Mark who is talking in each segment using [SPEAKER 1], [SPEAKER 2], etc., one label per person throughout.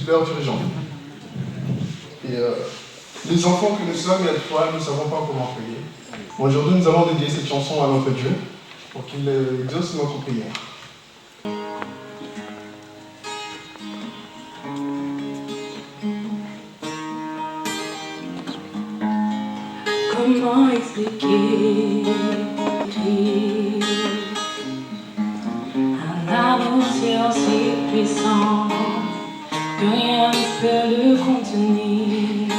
[SPEAKER 1] titulaire dirigeant. Et les enfants que nous sommes, il y a des fois, nous ne savons pas comment prier. Aujourd'hui, nous allons dédier cette chanson à notre Dieu pour qu'il exauce notre prière.
[SPEAKER 2] Comment expliquer un amour si puissant que rien ne peut le contenir?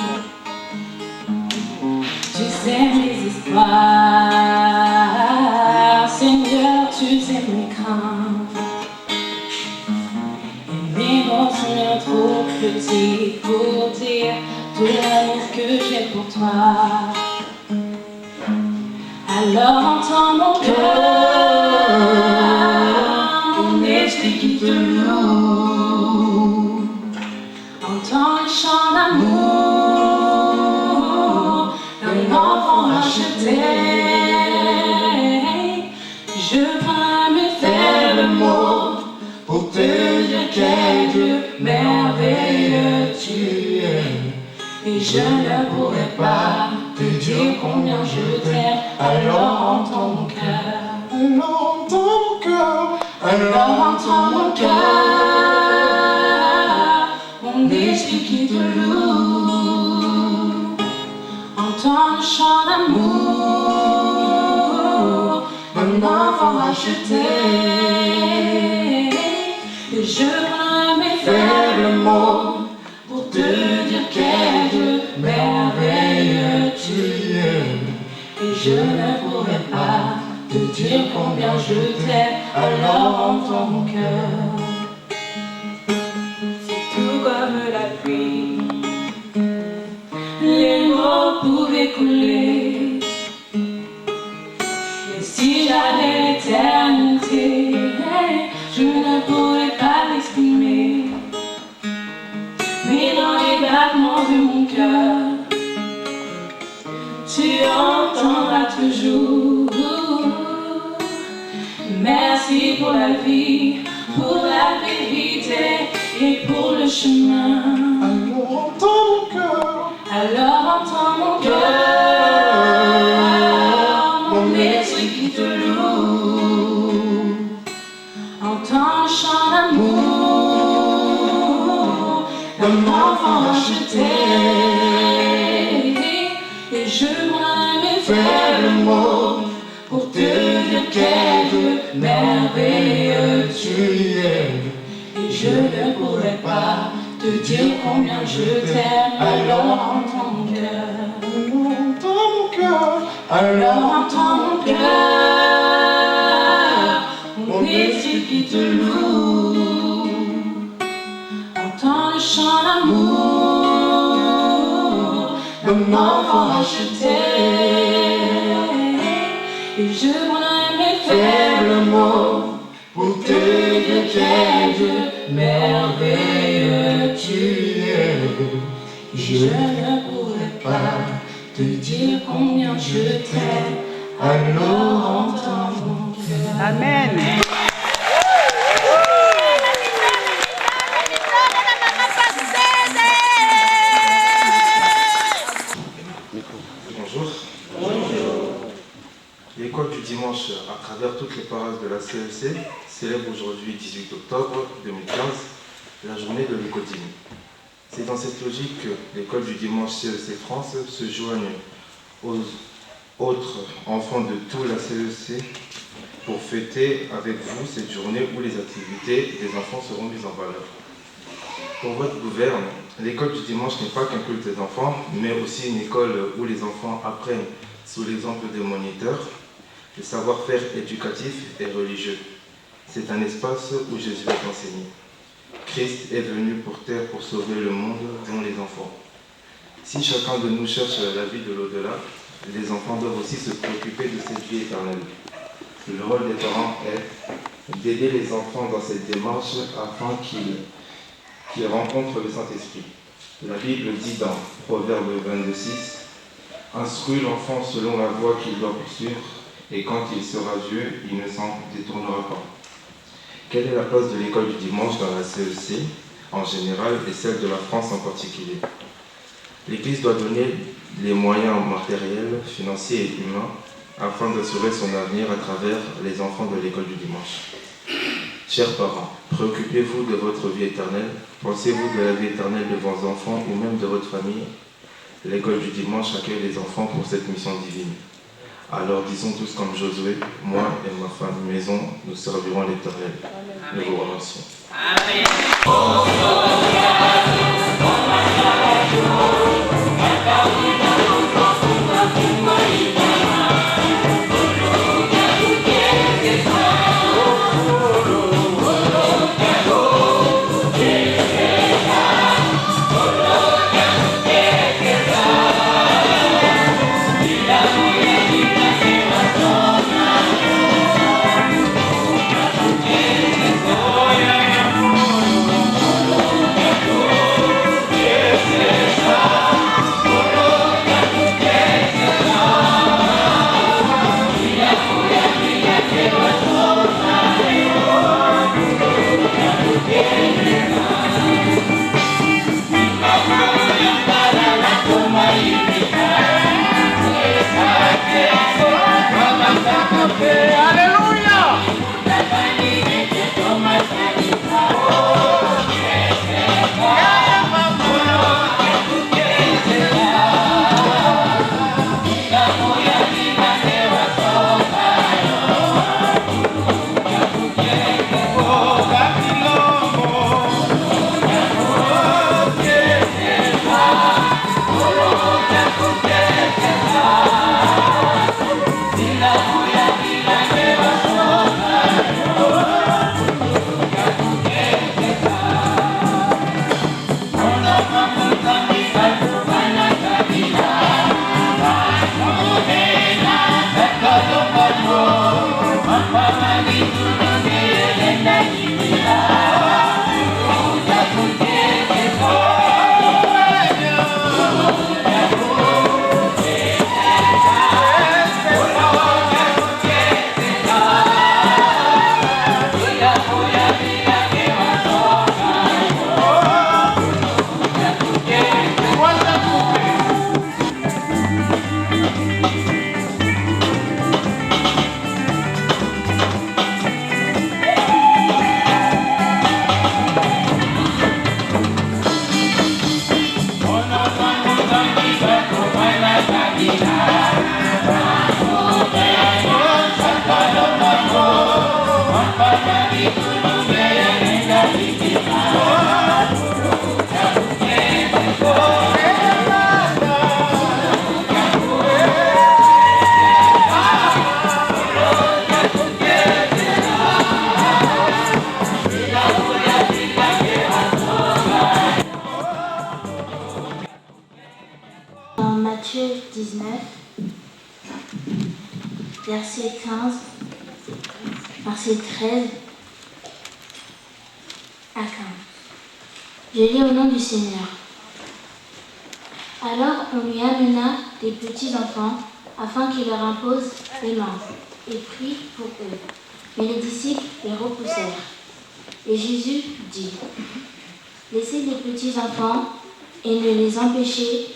[SPEAKER 2] Tu sais mes espoirs, Seigneur, tu sais mes craintes. Et mes mots sont bien trop petits pour dire tout l'amour que j'ai pour toi. Alors entends mon cœur, mon esprit qui te loue. Entends le chant d'amour d'un enfant racheté. Je prends mes faibles mots pour te dire quel Dieu merveilleux tu es. Et je ne pourrais pas te dire combien je t'aime. Alors entends mon cœur,
[SPEAKER 1] Alors entends mon cœur,
[SPEAKER 2] alors entends mon cœur, mon esprit qui te loue. Entends le chant d'amour d'un enfant racheté. Et je prends mes faibles mots pour te dire quel Dieu merveilleux tu es. Et je ne pourrais pas te dire combien je t'aime. Alors entends mon cœur. C'est tout comme la pluie, les mots pouvaient couler. Mais si j'avais l'éternité, je ne pourrais pas l'exprimer. Mais dans les battements de mon cœur, tu entendras toujours. Merci pour la vie, pour la vérité et pour le chemin.
[SPEAKER 1] alors entends mon cœur,
[SPEAKER 2] Alors entends mon cœur, mon esprit qui te loue. Entends le chant d'amour d'un enfant racheté. Et je prends mes faibles mots pour te dire quel Dieu merveilleux tu es. Et je ne pourrais pas te dire combien je t'aime. Alors entends mon cœur,
[SPEAKER 1] alors entends mon cœur,
[SPEAKER 2] alors entends mon cœur, mon esprit qui te loue. Entends le chant d'amour d'un enfant racheté. Et je prends mes faibles mots pour te dire quel Dieu merveilleux tu es. Je ne pourrais pas te dire combien je t'aime. Alors entends mon cœur.
[SPEAKER 3] Amen.
[SPEAKER 4] Bonjour. L'école du dimanche, à travers toutes les paroisses de la CEC, célèbre aujourd'hui, 18 octobre 2015, la journée de l'écotine. C'est dans cette logique que l'école du dimanche CEC France se joigne aux autres enfants de tout la CEC pour fêter avec vous cette journée où les activités des enfants seront mises en valeur. Pour votre gouverne, l'école du dimanche n'est pas qu'un culte des enfants, mais aussi une école où les enfants apprennent sous l'exemple des moniteurs le savoir-faire éducatif et religieux. C'est un espace où Jésus est enseigné. Christ est venu pour terre pour sauver le monde, dont les enfants. Si chacun de nous cherche la vie de l'au-delà, les enfants doivent aussi se préoccuper de cette vie éternelle. Le rôle des parents est d'aider les enfants dans cette démarche afin qu'ils rencontrent le Saint-Esprit. La Bible dit dans Proverbe 22:6 « Instruis l'enfant selon la voie qu'il doit poursuivre, et quand il sera vieux, il ne s'en détournera pas. » Quelle est la place de l'école du dimanche dans la CEC? en général et celle de la France en particulier. L'Église doit donner les moyens matériels, financiers et humains afin d'assurer son avenir à travers les enfants de l'école du dimanche. Chers parents, préoccupez-vous de votre vie éternelle. Pensez-vous de la vie éternelle de vos enfants ou même de votre famille? L'école du dimanche accueille les enfants pour cette mission divine. Alors disons tous comme Josué, moi et ma femme maison, nous servirons l'Éternel. Nous vous remercions.
[SPEAKER 2] Amen.
[SPEAKER 3] Dans Matthieu 19, verset 15, verset 13 à 15. Je lis au nom du Seigneur. Alors on lui amena des petits enfants afin qu'il leur impose les mains et prie pour eux. Mais les disciples les repoussèrent. Et Jésus dit, laissez les petits enfants et ne les empêchez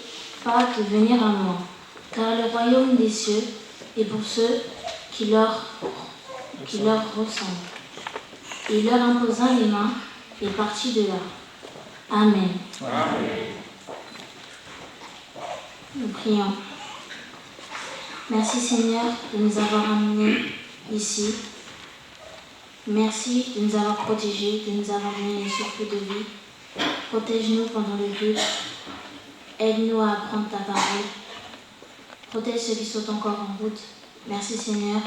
[SPEAKER 3] pas de venir à moi, car le royaume des cieux est pour ceux qui leur ressemblent. Il leur imposa les mains et partit de là. Amen.
[SPEAKER 5] Amen.
[SPEAKER 3] Nous prions. Merci Seigneur de nous avoir amenés ici. Merci de nous avoir protégés, de nous avoir donné une souffle de vie. Protège-nous pendant le culte. Aide-nous à apprendre ta parole. Protège ceux qui sont encore en route. Merci Seigneur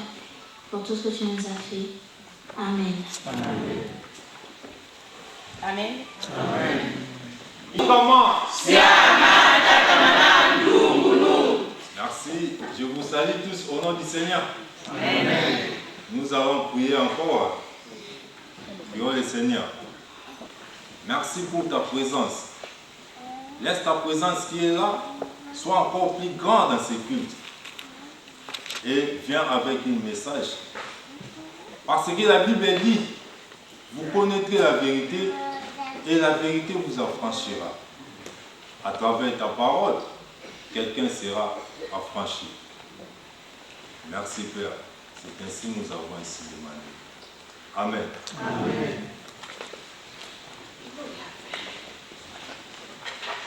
[SPEAKER 3] pour tout ce que tu nous as fait. Amen.
[SPEAKER 5] Amen.
[SPEAKER 2] Amen.
[SPEAKER 5] Amen. Comment? Merci. Je vous salue tous au nom du Seigneur. Amen. Nous allons prier encore. Prions le Seigneur. Merci pour ta présence. Laisse ta présence qui est là soit encore plus grande dans ces cultes. Et viens avec un message. Parce que la Bible dit, vous connaîtrez la vérité et la vérité vous affranchira. À travers ta parole, quelqu'un sera affranchi. Merci Père, c'est ainsi que nous avons ainsi demandé. Amen. Amen.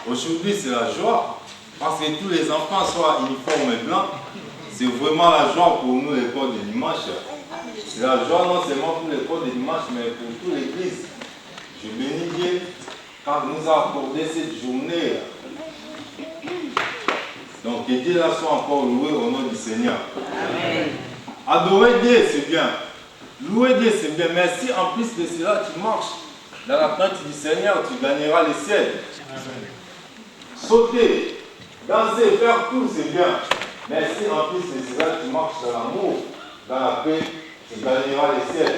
[SPEAKER 5] Aujourd'hui, c'est la joie, parce que tous les enfants soient uniformes et blancs. C'est vraiment la joie pour nous, l'école de dimanche. C'est la joie non seulement pour l'école de dimanche, mais pour toute l'Église. Je bénis Dieu quand il nous a accordé cette journée. Donc, que Dieu là soit encore loué au nom du Seigneur. Amen. Adorer Dieu, c'est bien. Louer Dieu, c'est bien. Mais si en plus de cela, tu marches dans la crainte du Seigneur, tu gagneras le ciel. Amen. Sauter, danser, faire tout, c'est bien. Mais si en plus de cela, tu marches dans l'amour, dans la paix, tu gagneras le ciel.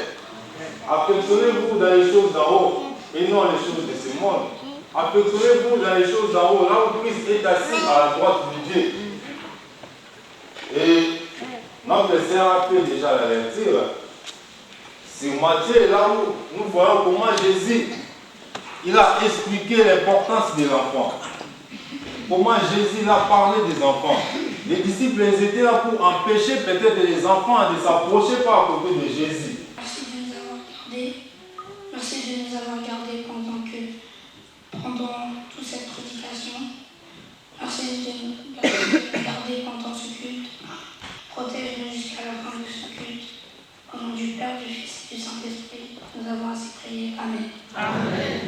[SPEAKER 5] Affectionnez-vous dans les choses d'en haut et non les choses de ce monde. Affectionnez-vous dans les choses d'en haut, là où Christ est assis à la droite du Dieu. Et notre Seigneur a fait déjà la lecture. Sur Matthieu, là où nous voyons comment Jésus il a expliqué l'importance de l'enfant. Comment Jésus a parlé des enfants. Les disciples ils étaient là pour empêcher peut-être les enfants de s'approcher par côté de Jésus.
[SPEAKER 6] Merci de nous avoir gardés. Merci de nous avoir gardés pendant toute cette prédication. Merci de nous garder pendant ce culte. Protège-nous jusqu'à la fin de ce culte. Au nom du Père, du Fils et du Saint-Esprit, nous avons ainsi prié. Amen. Amen.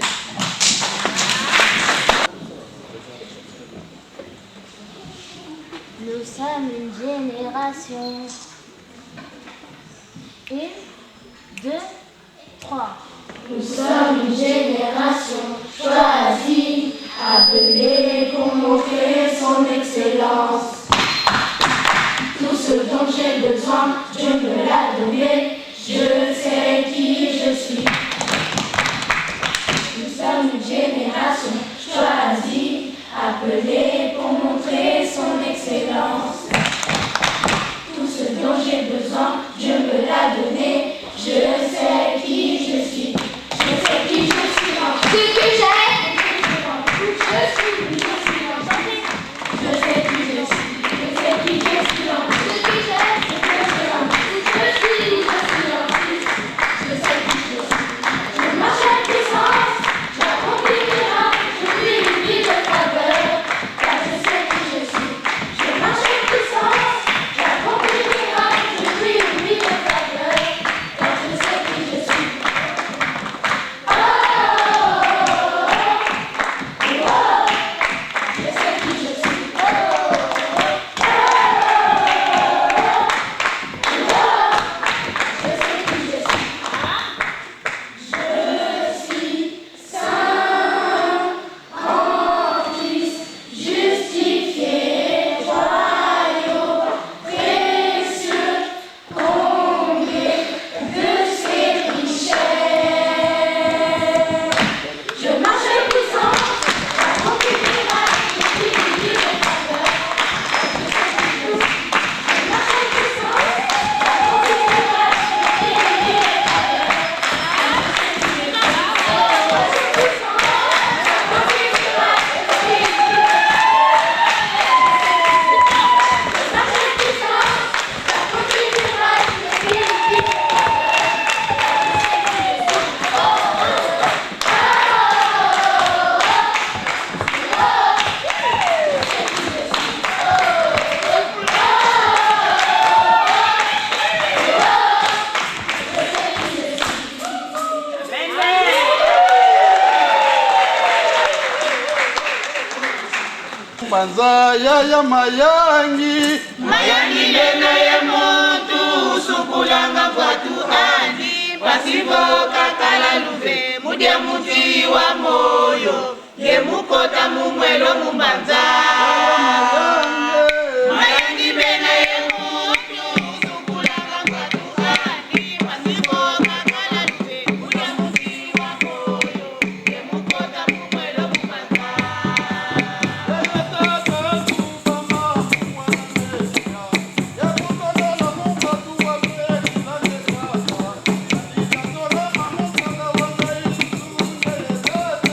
[SPEAKER 3] Nous sommes une génération. 1, 2, 3.
[SPEAKER 2] Nous sommes une génération choisie, appelée pour montrer son excellence. Tout ce dont j'ai besoin, Dieu me l'a donné, je sais qui je suis. Nous sommes une génération choisie, appelée pour montrer son excellence. Tout ce dont j'ai besoin, Dieu me l'a donné, je sais qui je suis. Je sais qui je suis en tout ce que j'ai. Je sais qui je suis. Je sais qui je suis en tout ce que j'ai. Je suis en Christ. Je sais qui je suis. Je marche en puissance. J'accomplis mes miracles. Je vis une vie de faveur. Car je sais qui je suis. Je marche en puissance. J'accomplis mes miracles. Je vis une vie de faveur. Car je sais qui je suis.
[SPEAKER 7] Banzaya ya mayangi
[SPEAKER 2] Mayangi lena ye muntu sukulanga kwatu andi pasivo kakala luve mudye muti wa moyo ye mukota mumwelo mumbanza Mayangi lena ye muntu sukulanga kwatu andi pasivo kakala luve mudye muti wa moyo ye mukota mumwelo mumbanza
[SPEAKER 7] Yeah.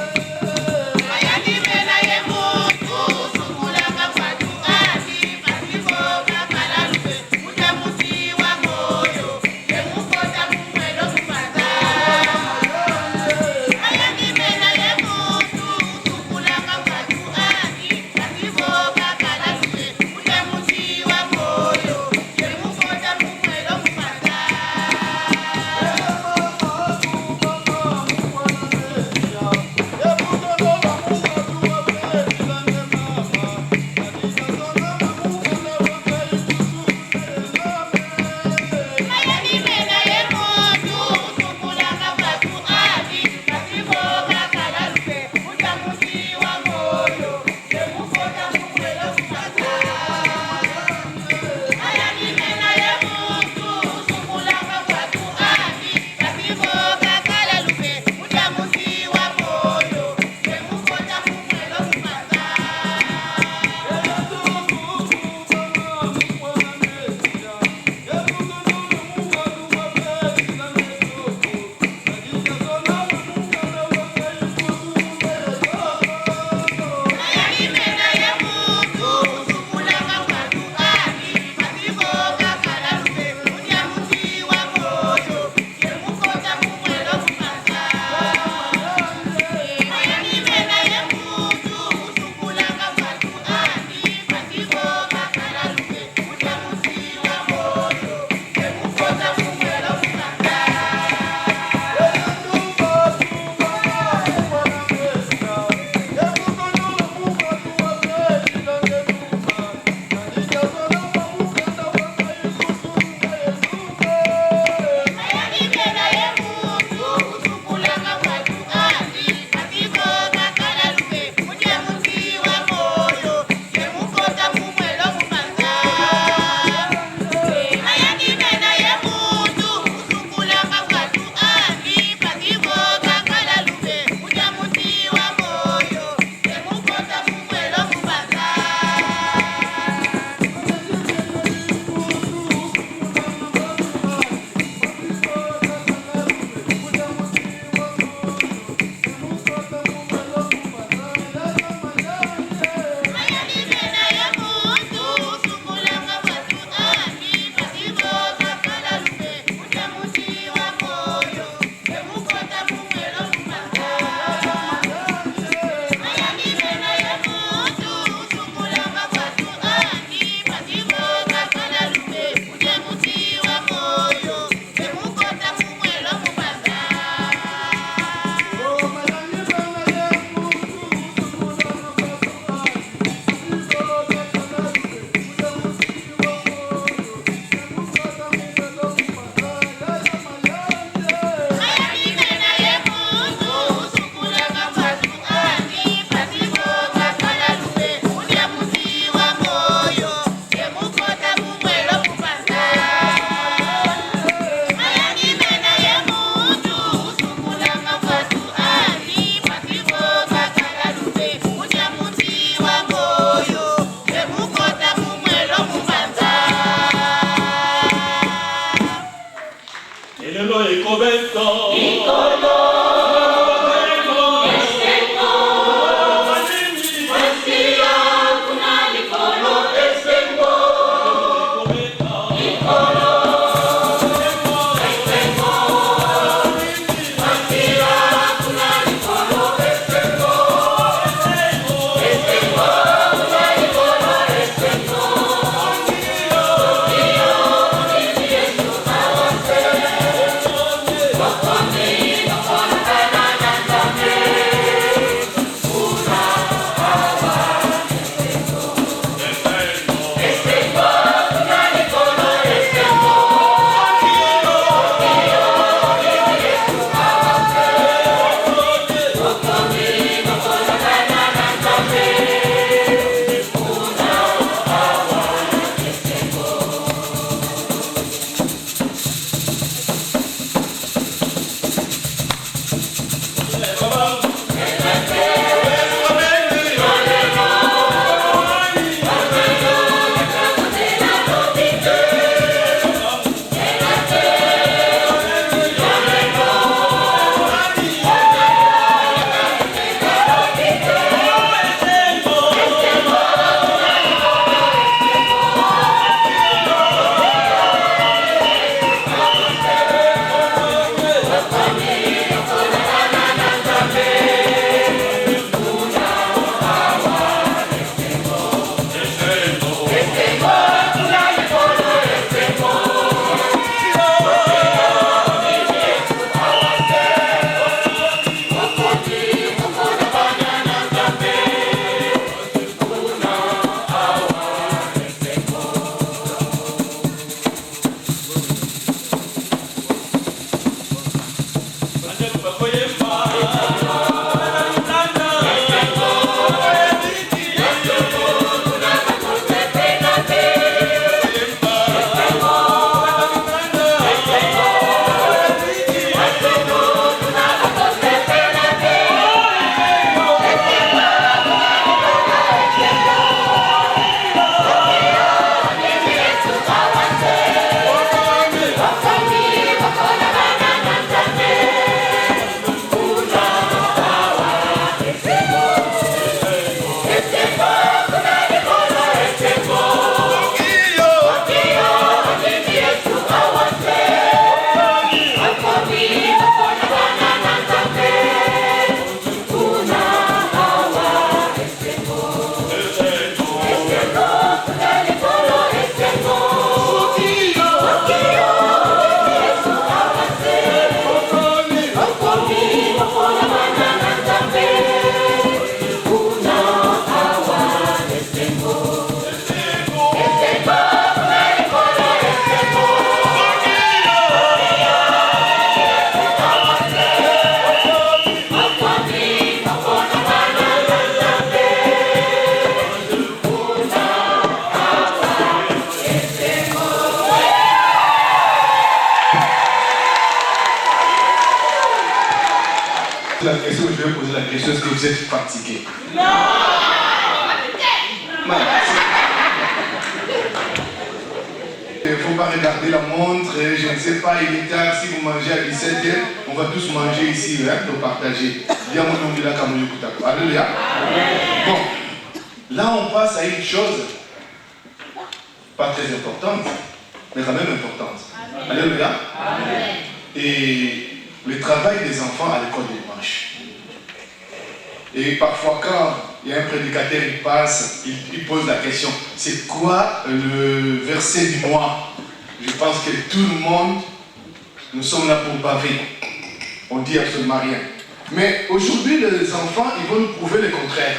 [SPEAKER 1] La question, je vais poser la question, est-ce que vous êtes fatigué?
[SPEAKER 2] Non.
[SPEAKER 1] Il ne faut pas regarder la montre, je ne sais pas, il est tard, si vous mangez à 17h, on va tous manger ici, hein, pour partager. Alléluia. Bon, là on passe à une chose, pas très importante, mais quand même importante. Alléluia. Et le travail des enfants à l'école du dimanche. Et parfois quand il y a un prédicateur, il passe, il pose la question, c'est quoi le verset du mois? Je pense que tout le monde, nous sommes là pour baver. On dit absolument rien. Mais aujourd'hui, les enfants, ils vont nous prouver le contraire.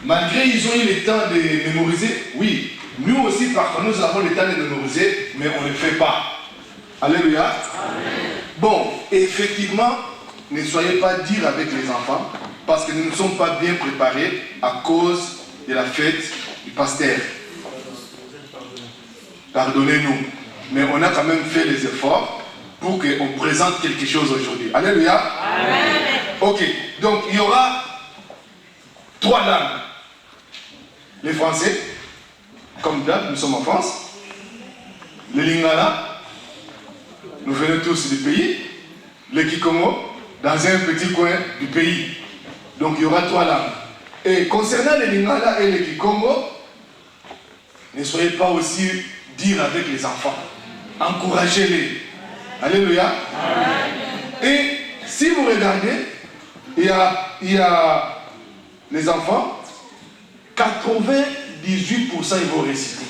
[SPEAKER 1] Malgré ils ont eu le temps de mémoriser, oui, nous aussi parfois nous avons le temps de mémoriser, mais on ne le fait pas. Alléluia. Amen. Bon, effectivement, ne soyez pas durs avec les enfants, parce que nous ne sommes pas bien préparés à cause de la fête du pasteur. Pardonnez-nous. Mais on a quand même fait les efforts pour qu'on présente quelque chose aujourd'hui. Alléluia. Amen. Ok, donc il y aura 3 langues. Les Français, comme d'hab, nous sommes en France. Le Lingala, nous venons tous du pays, les Kikongo, dans un petit coin du pays. Donc il y aura 3 langues. Et concernant les Lingala et les Kikongo, ne soyez pas aussi durs avec les enfants. Encouragez-les. Alléluia. Et si vous regardez, il y a les enfants, 98% ils vont réciter.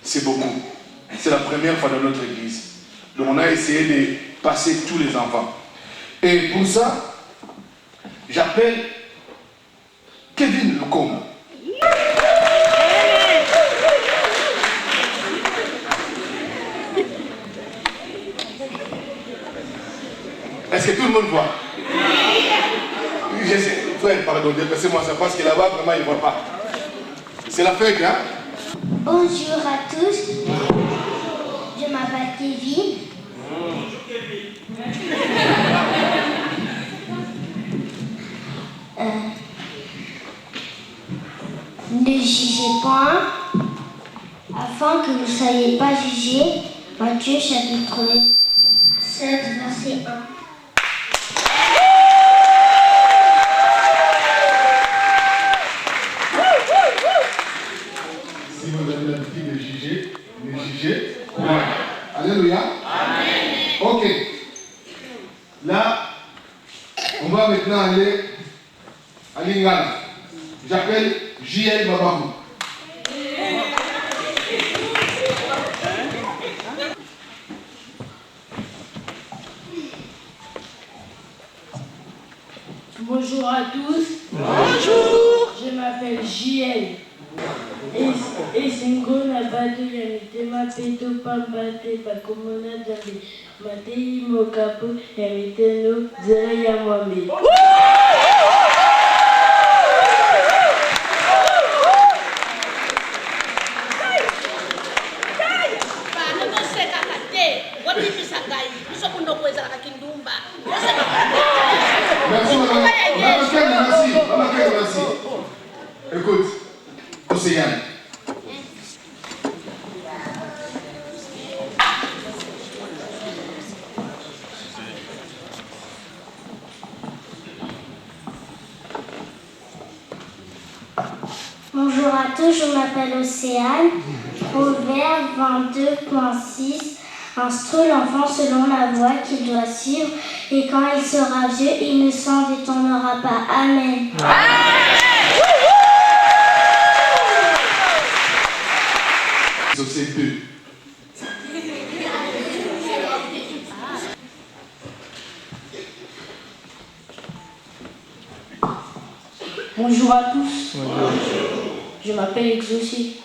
[SPEAKER 1] C'est beaucoup. C'est la première fois dans notre église. Donc on a essayé de passer tous les enfants. Et pour ça, j'appelle Kevin Lukombo. Est-ce que tout le monde voit? Oui. Frère, pardon, dépassez-moi ça parce que là-bas, vraiment, il ne voit pas. C'est la fête, hein?
[SPEAKER 3] Bonjour à tous, je m'appelle Kevin.
[SPEAKER 5] Bonjour Kevin.
[SPEAKER 3] Ne jugez point, afin que vous ne soyez pas jugés. Matthieu chapitre 7, verset 1.
[SPEAKER 1] Si vous avez l'habitude de juger, ne jugez point. Alléluia. Amen. Ok. Là, on va maintenant aller à Lingala. J'appelle J.L. Babamou.
[SPEAKER 2] Bonjour à tous. Bonjour. Je m'appelle JL. Et Singo Nabatu Yamitema Peto Pambate Bakomona Dame Matei Mokapo Yamiteno Zeraya Mohamed.
[SPEAKER 1] Merci. Écoute, Océane.
[SPEAKER 3] Bonjour à tous, je m'appelle Océane. Proverbe 22.6. Instruis l'enfant selon la voie qu'il doit suivre, et quand il sera vieux, il ne s'en détournera pas. Amen.
[SPEAKER 1] C'est 2.
[SPEAKER 2] Bonjour à tous. Bonjour. Je m'appelle Exaucé.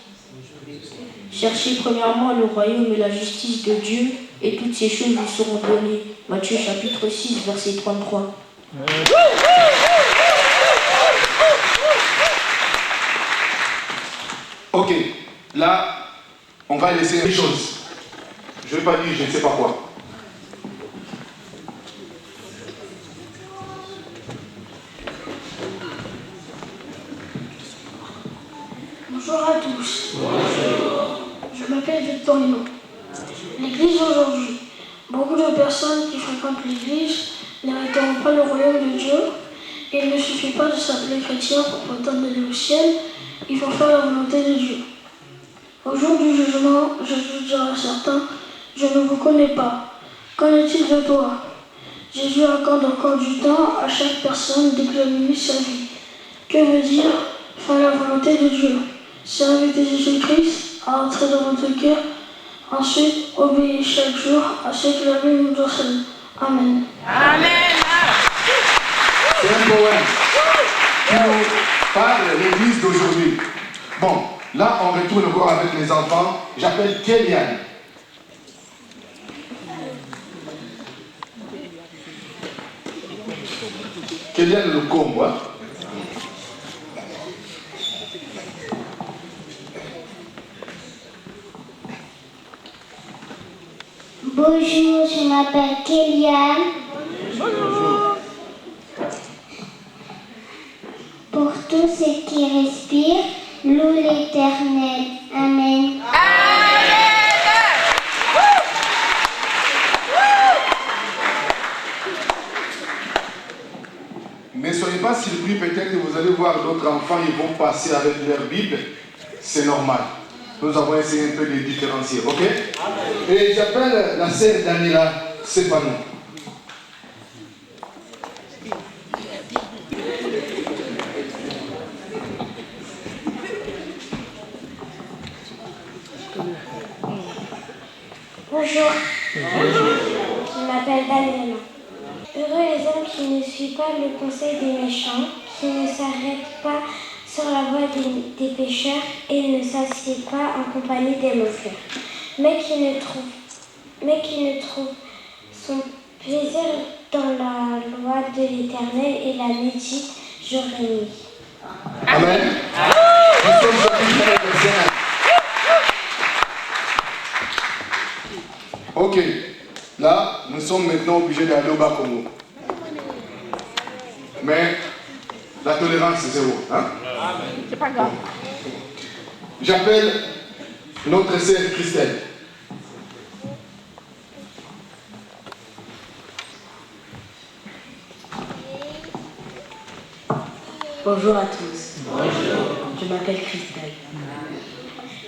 [SPEAKER 2] Cherchez premièrement le royaume et la justice de Dieu, et toutes ces choses vous seront données. Matthieu chapitre 6, verset 33.
[SPEAKER 1] Ok, là, on va laisser les choses. Je ne vais pas dire je ne sais pas quoi.
[SPEAKER 6] Bonjour à tous. Bonjour. Je m'appelle Victorino. L'église aujourd'hui. Beaucoup de personnes qui fréquentent l'église n'hériteront pas le royaume de Dieu. Et il ne suffit pas de s'appeler chrétien pour prétendre aller au ciel. Il faut faire la volonté de Dieu. Au jour du jugement, Jésus dira à certains, je ne vous connais pas. Qu'en est-il de toi? Jésus accorde encore du temps à chaque personne d'examiner sa vie. Que veut dire faire la volonté de Dieu? C'est inviter Jésus-Christ à entrer dans votre cœur. Ensuite, obéir chaque jour à ce que la Bible nous enseigne. Amen.
[SPEAKER 2] Amen.
[SPEAKER 1] C'est un poème qui nous parle de l'église d'aujourd'hui. Bon, là, on retourne encore avec les enfants. J'appelle Kéliane. Kéliane le combo, hein?
[SPEAKER 3] Bonjour, je m'appelle Kéliane.
[SPEAKER 2] Bonjour.
[SPEAKER 3] Pour tous ceux qui respirent, loue l'Éternel. Amen.
[SPEAKER 1] d'autres enfants, ils vont passer avec leur Bible, c'est normal. Nous avons essayé un peu de les différencier, ok? Et j'appelle la sœur Daniela Sepano.
[SPEAKER 3] Bonjour. Je m'appelle Daniela. Heureux les hommes qui ne suivent pas le conseil des méchants, qui ne s'arrêtent pas sur la voie des pécheurs et ne s'assiedent pas en compagnie des moqueurs, mais qui ne trouvent son plaisir dans la loi de l'Éternel et la médite jour et nuit.
[SPEAKER 1] Amen. Nous sommes sortis de verset 1. Ok. Là, nous sommes maintenant obligés d'aller au Bas-Congo. Mais la tolérance, c'est zéro. Hein?
[SPEAKER 2] C'est pas grave.
[SPEAKER 1] J'appelle notre sœur Christelle.
[SPEAKER 8] Bonjour à tous. Bonjour. Je m'appelle Christelle.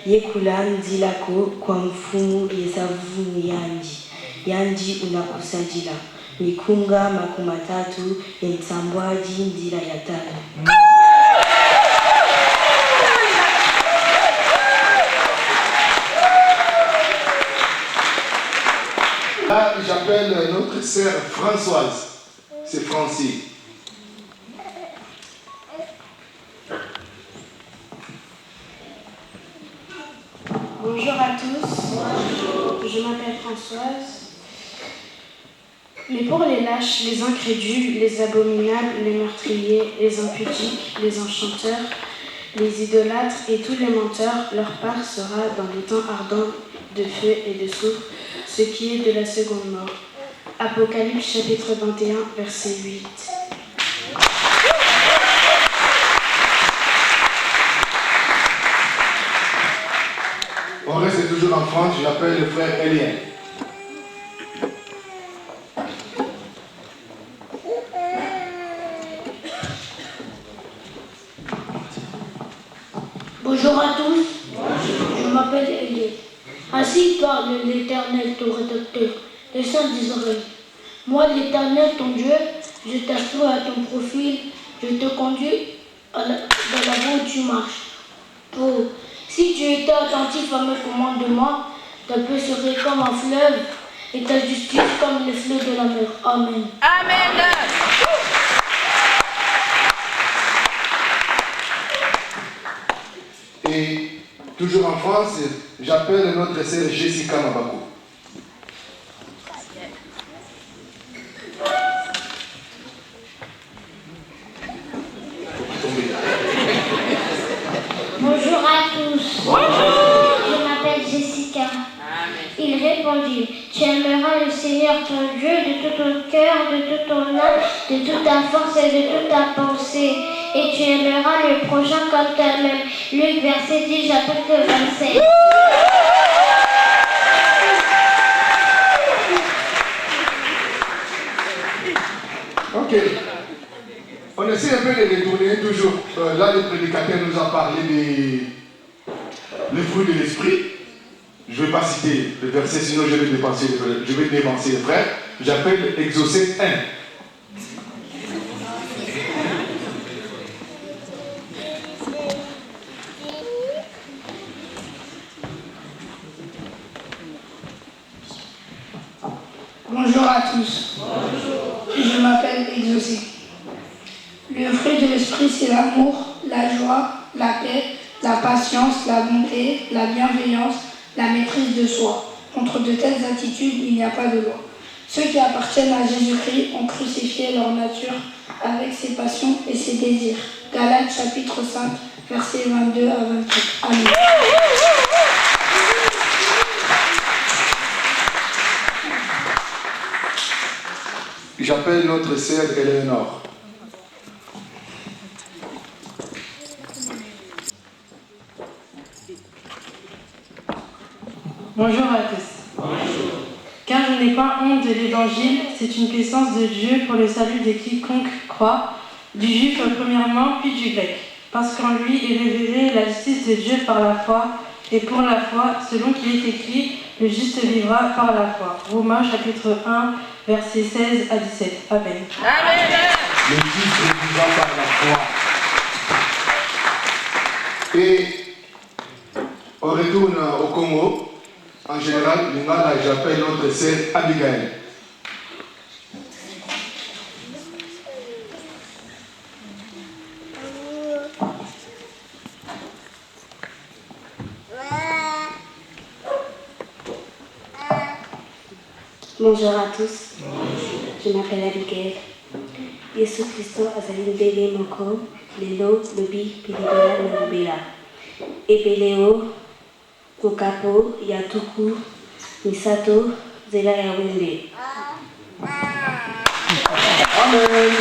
[SPEAKER 8] Yekulan Dilako Kwamfumu Yesavu Yanji. Yanji unakusajila. Mikunga makumatatu Yensambwaji Ndila Yatani.
[SPEAKER 1] Là, j'appelle notre sœur Françoise. C'est Francie.
[SPEAKER 9] Bonjour à tous. Bonjour. Je m'appelle Françoise. Mais pour les lâches, les incrédules, les abominables, les meurtriers, les impudiques, les enchanteurs, les idolâtres et tous les menteurs, leur part sera dans les temps ardents de feu et de soufre, ce qui est de la seconde mort. Apocalypse chapitre 21, verset 8.
[SPEAKER 1] On reste toujours en France, j'appelle le frère Elien.
[SPEAKER 6] Bonjour à tous. Je m'appelle Elie. Ainsi parle l'Éternel, ton rédacteur, le Saint d'Israël. Moi, l'Éternel, ton Dieu, je t'assois à ton profil, je te conduis dans la voie où tu marches. Si tu étais attentif à mes commandements, ta paix serait comme un fleuve et ta justice comme les flots de la mer. Amen.
[SPEAKER 2] Amen.
[SPEAKER 1] Et toujours en France, j'appelle notre sœur Jessica Mabako.
[SPEAKER 3] Bonjour à tous. Bonjour. Je m'appelle Jessica. Il répondit, tu aimeras le Seigneur ton Dieu de tout ton cœur, de toute ton âme, de toute ta force et de toute ta pensée. Et tu aimeras le prochain comme toi-même. Luc verset 10, chapitre 27.
[SPEAKER 1] Ok. On essaie un peu de retourner toujours. Là, le prédicateur nous a parlé des fruits de l'esprit. Je ne vais pas citer le verset, sinon je vais dépenser les frères. J'appelle Exaucé 1.
[SPEAKER 6] Bonjour à tous. Bonjour. Je m'appelle Exaucé. Le fruit de l'esprit, c'est l'amour, la joie, la paix, la patience, la bonté, la bienveillance, la maîtrise de soi. Contre de telles attitudes, il n'y a pas de loi. Ceux qui appartiennent à Jésus-Christ ont crucifié leur nature avec ses passions et ses désirs. Galates chapitre 5, versets 22 à 24. Amen.
[SPEAKER 1] J'appelle notre sœur Éléonore.
[SPEAKER 9] Bonjour à tous. Bonjour. Car je n'ai pas honte de l'évangile, c'est une puissance de Dieu pour le salut de quiconque croit, du juif premièrement, puis du grec. parce qu'en lui est révélée la justice de Dieu par la foi, et pour la foi, selon qu'il est écrit, le juste vivra par la foi. Romains chapitre 1, versets 16 à 17. Amen.
[SPEAKER 2] Amen.
[SPEAKER 1] Le juste vivra par la foi. Et on retourne au Congo. En général, j'appelle notre sœur Abigail.
[SPEAKER 10] Bonjour à tous. Je m'appelle Abigail. Yesu Kristo azali ndege moko lelo lobi pilibela lobela. Ebeleo kokapo ya tuku misato zela ya wembe.
[SPEAKER 1] Amen.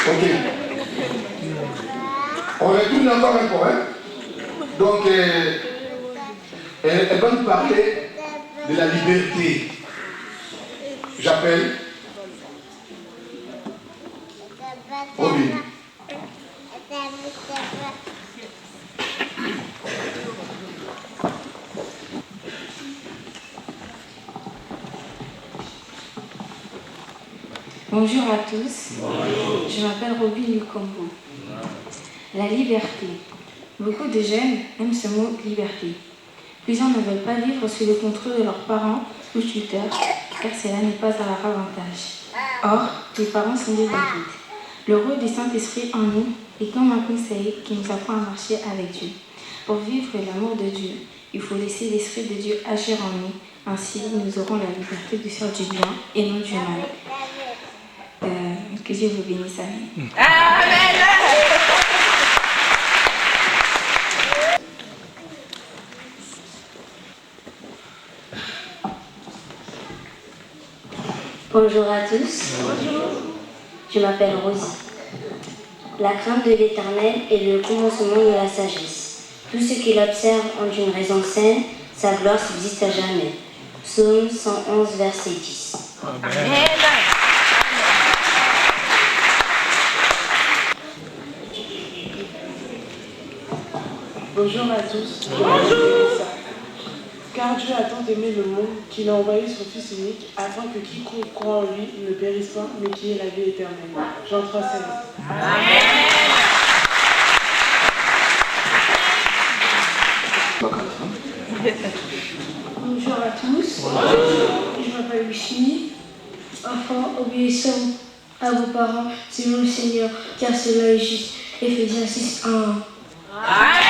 [SPEAKER 1] Ok. On retourne encore un peu, hein? Donc, elle va nous parler de la liberté. J'appelle Robin.
[SPEAKER 11] Bonjour à tous. Bonjour. Je m'appelle Robin Lukombo. La liberté. Beaucoup de jeunes aiment ce mot liberté. Plusieurs ne veulent pas vivre sous le contrôle de leurs parents ou tuteurs, car cela n'est pas à leur avantage. Or, les parents sont des guides. Le rôle du Saint-Esprit en nous est comme un conseil qui nous apprend à marcher avec Dieu. Pour vivre l'amour de Dieu, il faut laisser l'Esprit de Dieu agir en nous. Ainsi, nous aurons la liberté de faire du bien et non du mal. Que Dieu vous bénisse. Amen. Amen.
[SPEAKER 10] Bonjour à tous. Bonjour. Je m'appelle Rosie. La crainte de l'Éternel est le commencement de la sagesse. Tout ce qu'il observe ont une raison saine, sa gloire subsiste à jamais. Psaume 111, verset 10. Amen.
[SPEAKER 9] Bonjour à tous. Bonjour. Car Dieu a tant aimé le monde qu'il a envoyé son Fils unique afin que quiconque croit en lui ne périsse pas, mais qu'il ait la vie éternelle. Jean 3, 16. Amen.
[SPEAKER 6] Bonjour à tous. Bonjour. Je m'appelle Lucie. Enfants, obéissez à vos parents selon le Seigneur, car cela est juste. Éphésiens 6, 1. Amen.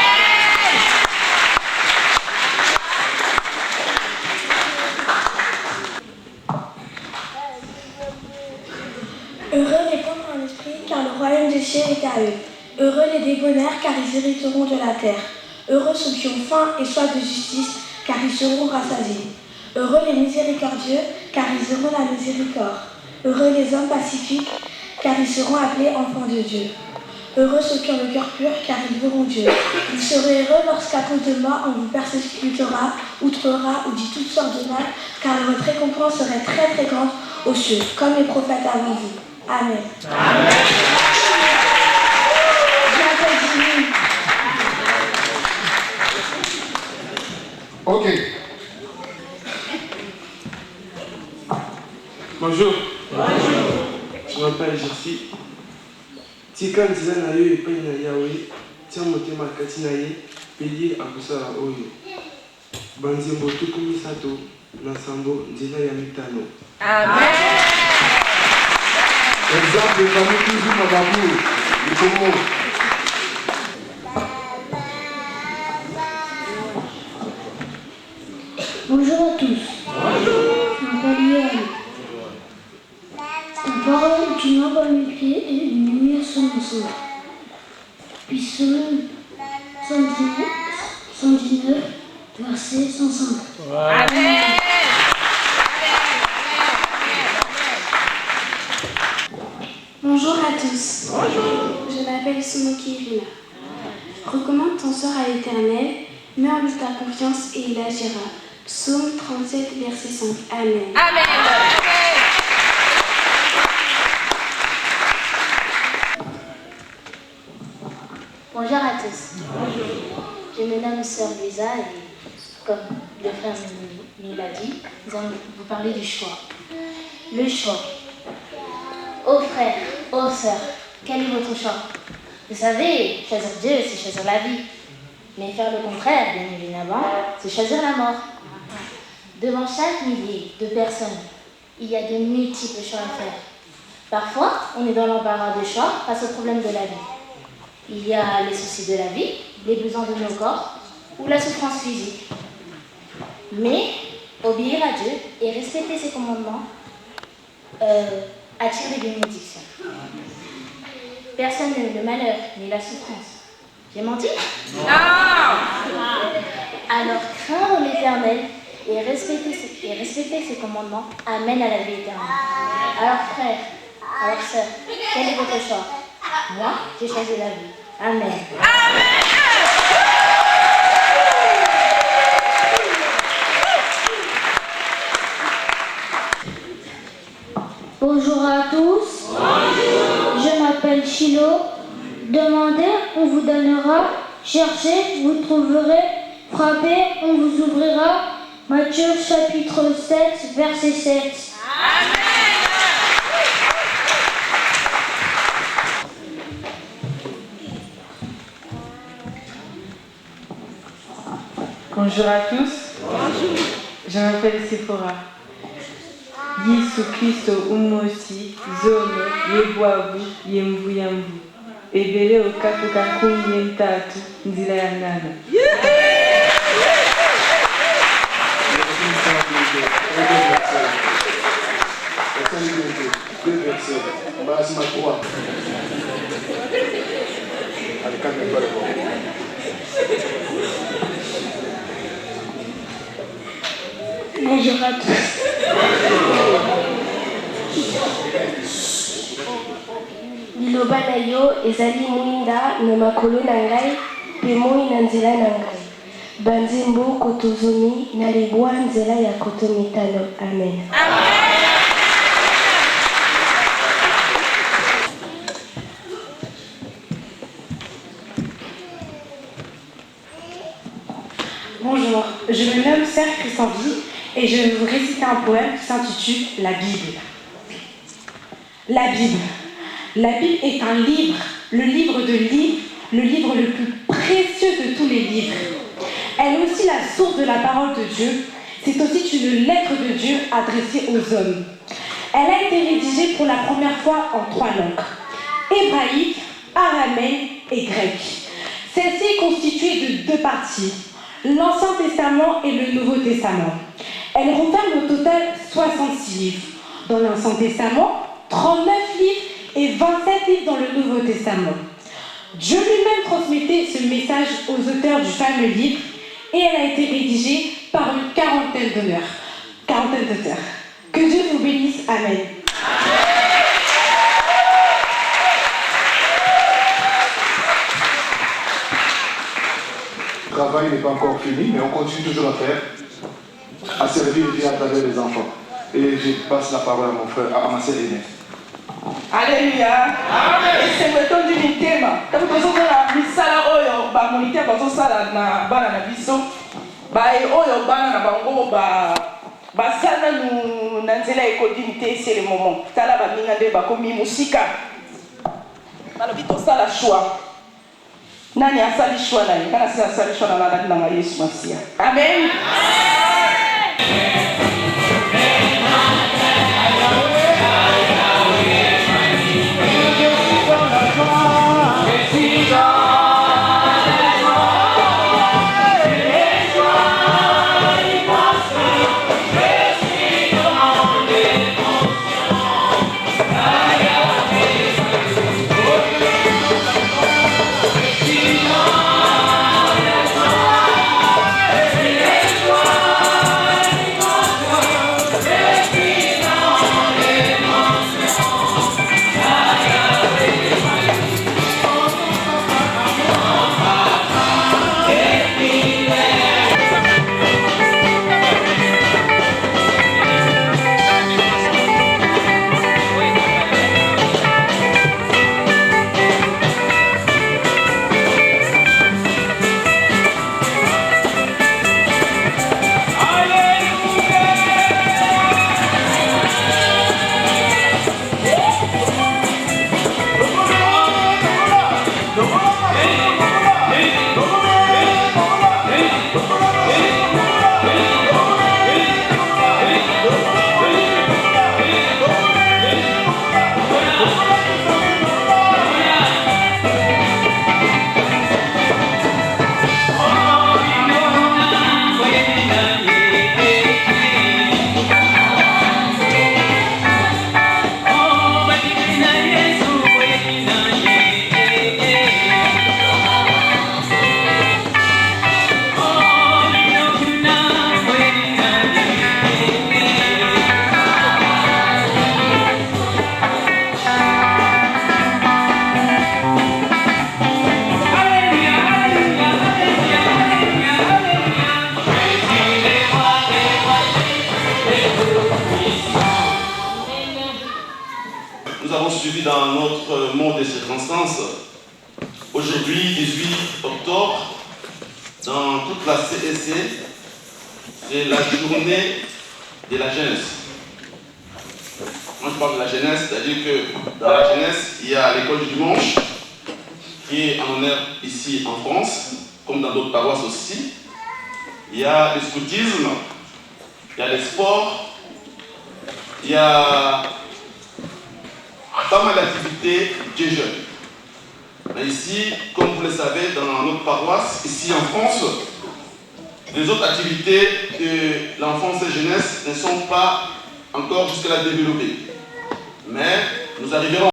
[SPEAKER 6] Heureux les pauvres en esprit, car le royaume des cieux est à eux. Heureux les débonnaires, car ils hériteront de la terre. Heureux ceux qui ont faim et soif de justice, car ils seront rassasiés. Heureux les miséricordieux, car ils auront la miséricorde. Heureux les hommes pacifiques, car ils seront appelés enfants de Dieu. Heureux ceux qui ont le cœur pur, car ils verront Dieu. Vous serez heureux lorsqu'à cause de moi on vous persécutera, outrera ou dit toutes sortes de mal, car votre récompense serait très très grande aux cieux, comme les prophètes avant vous. Amen. Amen. Je m'appelle Jimmy.
[SPEAKER 1] Ok.
[SPEAKER 12] Bonjour. Bonjour. Je m'appelle Jessie. Tika nzela na yo epai na Yawe, tia motema kati na ye, mpe akosala oyo. Banzembo tuku misato na nsambo nzela ya mitano.
[SPEAKER 2] Amen.
[SPEAKER 1] Exemple de famille toujours ma babou. Du Congo.
[SPEAKER 6] Bonjour à tous. Bonjour. Je m'appelle Yann. Ta parole est une lampe à mes pieds et une lumière sur mon sang. Psaume 119, verset 105. Amen.
[SPEAKER 9] Bonjour à tous. Bonjour. Je m'appelle Sumoki Rina. Recommande ton sort à l'Éternel, mets en lui ta confiance et il agira. Psaume 37, verset 5. Amen. Amen.
[SPEAKER 3] Bonjour à tous. Je me nomme Sœur Lisa et comme le frère nous l'a dit, nous allons vous parler du choix. Le choix. Ô frères, ô sœurs, quel est votre choix? Vous savez, choisir Dieu, c'est choisir la vie. Mais faire le contraire, bien évidemment, c'est choisir la mort. Devant chaque millier de personnes, il y a de multiples choix à faire. Parfois, on est dans l'embarras de choix face aux problèmes de la vie. Il y a les soucis de la vie, les besoins de nos corps ou la souffrance physique. Mais obéir à Dieu et respecter ses commandements attire des bénédictions. Personne n'aime le malheur ni la souffrance. J'ai menti? Non! Alors craindre l'Éternel et respecter ses commandements amène à la vie éternelle. Alors frères, alors sœurs, quel est votre choix? Moi, j'ai choisi la vie. Amen.
[SPEAKER 13] Bonjour à tous. Bonjour. Je m'appelle Chilo. Demandez, on vous donnera. Cherchez, vous trouverez. Frappez, on vous ouvrira. Matthieu chapitre 7, verset 7. Amen.
[SPEAKER 8] Bonjour à tous. Bonjour. Je m'appelle Sephora. Yesu Kristo umosi zono yebwavu yemvuyamvu ebele okapu kankumi yentatu nzira ya nana.
[SPEAKER 9] Bonjour à tous. Liloba na yo ezali mwinda na makolo na ngai mpe moi na nzela na ngai. Banzembo kotozomi na libwa nzela ya koto mitano. Amen.
[SPEAKER 14] Bonjour, je me nomme Sœur Christendie et je vais vous réciter un poème qui s'intitule La Bible. La Bible. La Bible est un livre, le livre de livres, le livre le plus précieux de tous les livres. Elle est aussi la source de la parole de Dieu. C'est aussi une lettre de Dieu adressée aux hommes. Elle a été rédigée pour la première fois en 3 langues, hébraïque, araméen et grec. Celle-ci est constituée de 2 parties, l'Ancien Testament et le Nouveau Testament. Elle renferme au total 66 livres. Dans l'Ancien Testament, 39 livres et 27 livres dans le Nouveau Testament. Dieu lui-même transmettait ce message aux auteurs du fameux livre et elle a été rédigée par une quarantaine d'auteurs. Que Dieu vous bénisse. Amen.
[SPEAKER 1] Le travail n'est pas encore fini, mais on continue toujours à faire, à servir Dieu à travers les enfants. Et je passe la parole à mon frère, à ma sœur Inès.
[SPEAKER 15] Alléluia. Esengo etondi mitema. Tango tozomona misala oyo bamonite bazosala na bana na biso. Oyo bana na bango basala na nzela ekodimi te c'est le moment. Tala baninga nde bakomi musika. Balobi tosala choix. Nani asali choix na ye? Kana sala asali choix na nani na Yesu Masia. Amen.
[SPEAKER 2] Wow.
[SPEAKER 16] dans notre monde des circonstances, aujourd'hui, 18 octobre, dans toute la CEC, c'est la journée de la jeunesse. Quand je parle de la jeunesse, c'est-à-dire que dans la jeunesse, il y a l'école du dimanche, qui est en honneur ici en France, comme dans d'autres paroisses aussi. Il y a le scoutisme, il y a les sports, il y a pas mal d'activités des jeunes. Mais ici, comme vous le savez, dans notre paroisse, ici en France, les autres activités de l'enfance et jeunesse ne sont pas encore jusque-là développées. Mais nous arriverons